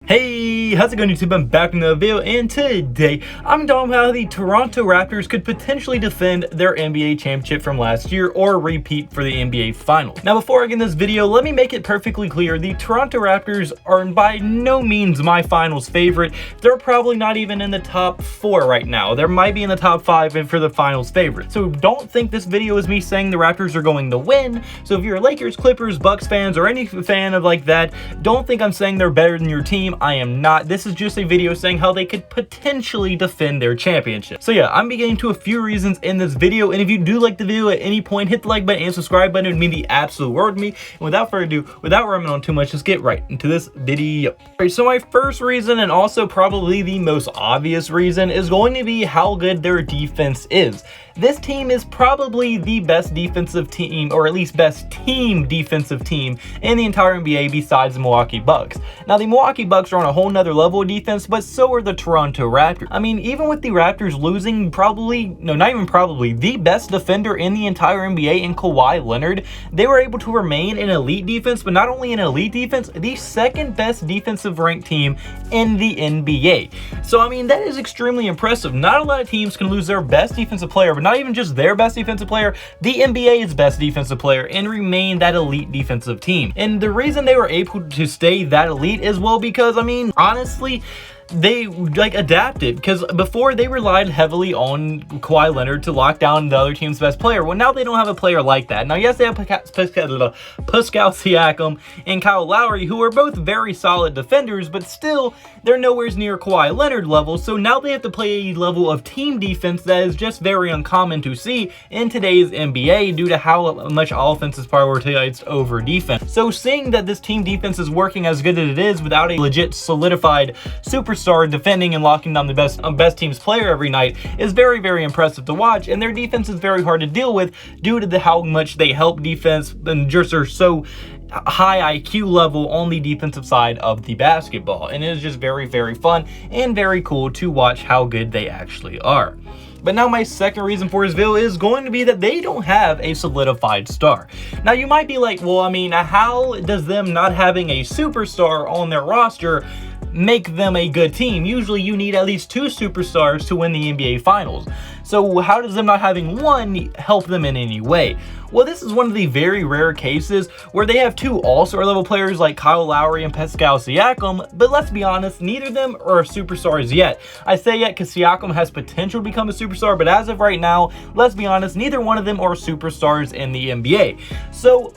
Hey, how's it going, YouTube? I'm back in the video, and today I'm talking about how the Toronto Raptors could potentially defend their NBA championship from last year or repeat for the NBA Finals. Now, before I get in this video, let me make it perfectly clear, the Toronto Raptors are by no means my Finals favorite. They're probably not even in the top 4 right now. They might be in the top 5 for the Finals favorite. So don't think this video is me saying the Raptors are going to win. So if you're Lakers, Clippers, Bucks fans, or any fan of like that, don't think I'm saying they're better than your team. I am not. This is just a video saying how they could potentially defend their championship. So yeah, I'm getting to a few reasons in this video, and if you do like the video at any point, hit the like button and subscribe button. It would mean the absolute world to me. And without further ado, without rambling on too much, let's get right into this video. Alright, so my first reason, and also probably the most obvious reason, is going to be how good their defense is. This team is probably the best defensive team, or at least best team defensive team in the entire NBA besides the Milwaukee Bucks. Now, the Milwaukee Bucks are on a whole nother level of defense, but so are the Toronto Raptors. I mean, even with the Raptors losing the best defender in the entire NBA in Kawhi Leonard, they were able to remain an elite defense, but not only an elite defense, the second best defensive ranked team in the NBA. So, I mean, that is extremely impressive. Not a lot of teams can lose their best defensive player, but not even just their best defensive player, the NBA's best defensive player, and remain that elite defensive team. And the reason they were able to stay that elite is, well, because, I mean, honestly, they adapted, because before they relied heavily on Kawhi Leonard to lock down the other team's best player. Well, now they don't have a player like that. Now, yes, they have Pascal Siakam and Kyle Lowry, who are both very solid defenders, but still, they're nowhere near Kawhi Leonard level. So now they have to play a level of team defense that is just very uncommon to see in today's NBA due to how much offense is prioritized over defense. So seeing that this team defense is working as good as it is without a legit solidified superstar defending and locking down the best team's player every night is very, very impressive to watch. And their defense is very hard to deal with due to how much they help defense and just are so high IQ level on the defensive side of the basketball. And it is just very, very fun and very cool to watch how good they actually are. But now my second reason for this video is going to be that they don't have a solidified star. Now you might be like, well, I mean, how does them not having a superstar on their roster make them a good team? Usually you need at least 2 superstars to win the NBA Finals. So how does them not having one help them in any way? Well, this is one of the very rare cases where they have 2 all-star level players like Kyle Lowry and Pascal Siakam, but let's be honest, neither of them are superstars yet. I say yet because Siakam has potential to become a superstar, but as of right now, let's be honest, neither one of them are superstars in the NBA. So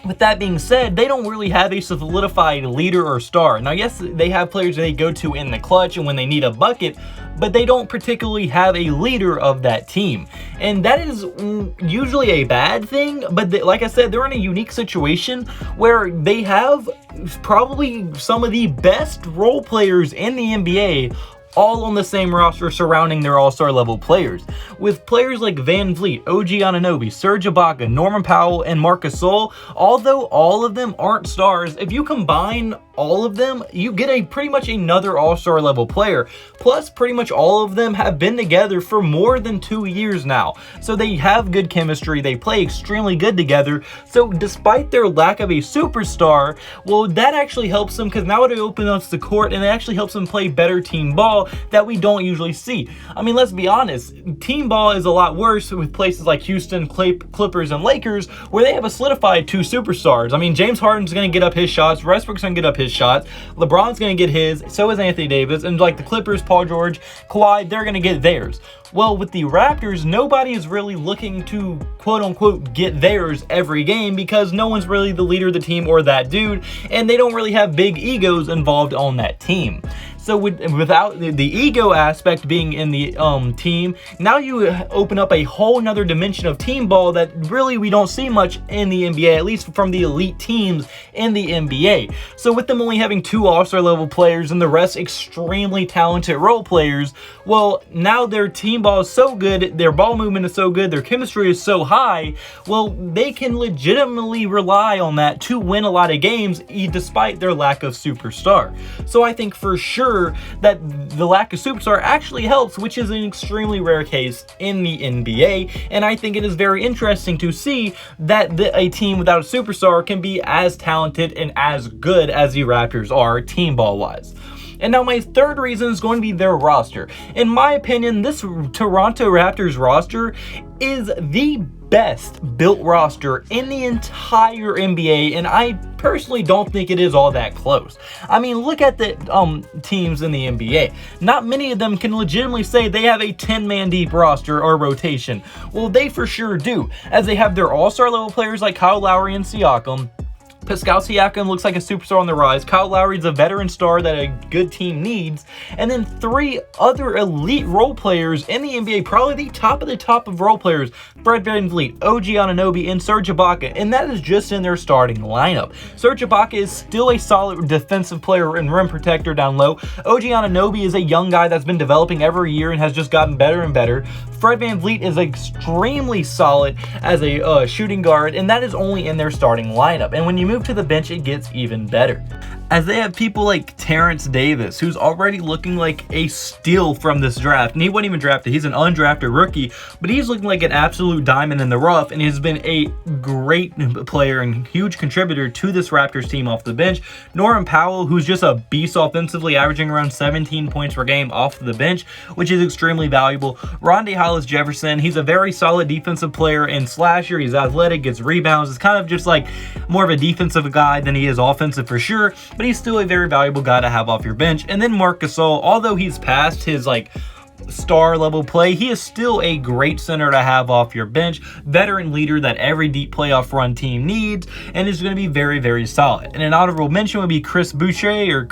with that being said, they don't really have a solidified leader or star. Now, yes, they have players they go to in the clutch and when they need a bucket, but they don't particularly have a leader of that team. And that is usually a bad thing, but like I said, they're in a unique situation where they have probably some of the best role players in the NBA all on the same roster surrounding their all-star level players. With players like Van Vliet, OG Anunoby, Serge Ibaka, Norman Powell, and Marc Gasol, although all of them aren't stars, if you combine all of them, you get pretty much another all-star level player. Plus, pretty much all of them have been together for more than 2 years now. So they have good chemistry, they play extremely good together. So despite their lack of a superstar, well, that actually helps them, because now it opens up the court and it actually helps them play better team ball that we don't usually see. I mean, let's be honest, team ball is a lot worse with places like Houston, Clippers, and Lakers, where they have a solidified 2 superstars. I mean, James Harden's going to get up his shots, Westbrook's going to get up his shots, LeBron's going to get his, so is Anthony Davis, and like the Clippers, Paul George, Kawhi, they're going to get theirs. Well, with the Raptors, nobody is really looking to quote-unquote get theirs every game because no one's really the leader of the team or that dude, and they don't really have big egos involved on that team. So without the ego aspect being in the team, now you open up a whole nother dimension of team ball that really we don't see much in the NBA, at least from the elite teams in the NBA. So with them only having 2 all-star level players and the rest extremely talented role players, well, now their team ball is so good, their ball movement is so good, their chemistry is so high, well, they can legitimately rely on that to win a lot of games despite their lack of superstar. So I think for sure sure that the lack of superstar actually helps, which is an extremely rare case in the NBA. And I think it is very interesting to see that a team without a superstar can be as talented and as good as the Raptors are team ball wise. And now my third reason is going to be their roster. In my opinion, this Toronto Raptors roster is the best built roster in the entire NBA, and I personally don't think it is all that close. I mean, look at the teams in the NBA. Not many of them can legitimately say they have a 10-man deep roster or rotation. Well, they for sure do, as they have their all-star level players like Kyle Lowry and Siakam. Pascal Siakam looks like a superstar on the rise. Kyle Lowry's a veteran star that a good team needs. And then 3 other elite role players in the NBA, probably the top of role players. Fred VanVleet, OG Anunoby, and Serge Ibaka. And that is just in their starting lineup. Serge Ibaka is still a solid defensive player and rim protector down low. OG Anunoby is a young guy that's been developing every year and has just gotten better and better. Fred VanVleet is extremely solid as a shooting guard, and that is only in their starting lineup. And when you move to the bench, it gets even better, as they have people like Terrence Davis, who's already looking like a steal from this draft. And he wasn't even drafted, he's an undrafted rookie, but he's looking like an absolute diamond in the rough, and he's been a great player and huge contributor to this Raptors team off the bench. Norman Powell, who's just a beast offensively, averaging around 17 points per game off the bench, which is extremely valuable. Rondae Hollis-Jefferson, he's a very solid defensive player and slasher. He's athletic, gets rebounds. It's kind of just like more of a defensive guy than he is offensive for sure, but he's still a very valuable guy to have off your bench. And then Marc Gasol, although he's past his star level play, he is still a great center to have off your bench, veteran leader that every deep playoff run team needs, and is going to be very, very solid. And an honorable mention would be Chris Boucher,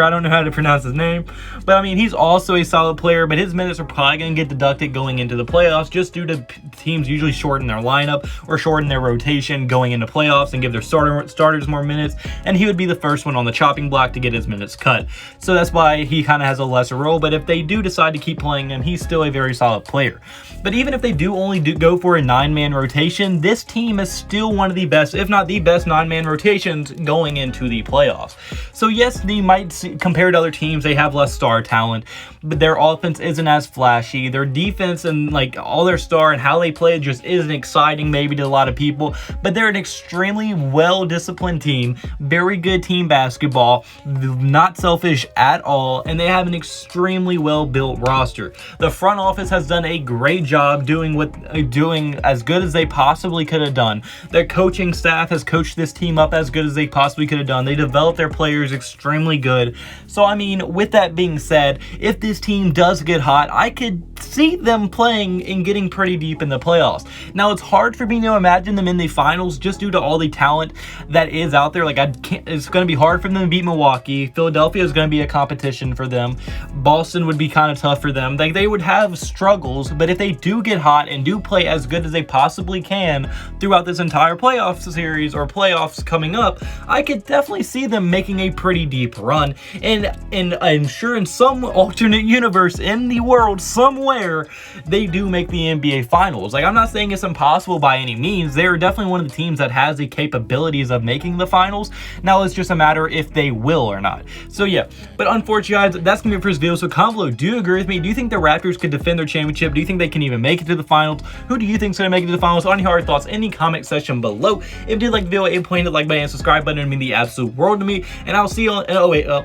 I don't know how to pronounce his name, but I mean, he's also a solid player, but his minutes are probably going to get deducted going into the playoffs, just due to teams usually shorten their lineup or shorten their rotation going into playoffs and give their starters more minutes, and he would be the first one on the chopping block to get his minutes cut. So that's why he kind of has a lesser role, but if they do decide to keep playing him, he's still a very solid player. But even if they do only go for a 9-man rotation, this team is still one of the best, if not the best 9-man rotations going into the playoffs. So yes, they might see, compared to other teams, they have less star talent, but their offense isn't as flashy. Their defense and all their star and how they play just isn't exciting maybe to a lot of people, but they're an extremely well-disciplined team, very good team basketball, not selfish at all, and they have an extremely well-built roster. The front office has done a great job doing as good as they possibly could have done. Their coaching staff has coached this team up as good as they possibly could have done. They developed their players extremely good. So I mean, with that being said, if this team does get hot, I could see them playing and getting pretty deep in the playoffs. Now, it's hard for me to imagine them in the finals just due to all the talent that is out there. It's going to be hard for them to beat Milwaukee. Philadelphia is going to be a competition for them. Boston would be kind of tough for them. They would have struggles, but if they do get hot and do play as good as they possibly can throughout this entire playoff series or playoffs coming up, I could definitely see them making a pretty deep run. And I'm sure in some alternate universe in the world somewhere, they do make the NBA Finals. I'm not saying it's impossible by any means. They're definitely one of the teams that has the capabilities of making the finals. Now it's just a matter if they will or not. So yeah, but unfortunately, guys, that's gonna be it for this video. So comment below, do you agree with me? Do you think the Raptors could defend their championship? Do you think they can even make it to the finals? Who do you think is gonna make it to the finals? On your thoughts in the comment section below. If you did like the video, a point the like button and subscribe button would mean the absolute world to me. And I'll see you on,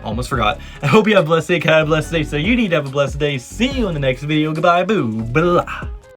almost forgot. I hope you have a blessed day. Have a blessed day. So you need to have a blessed day. See you in the next video. Goodbye. Boo. Blah.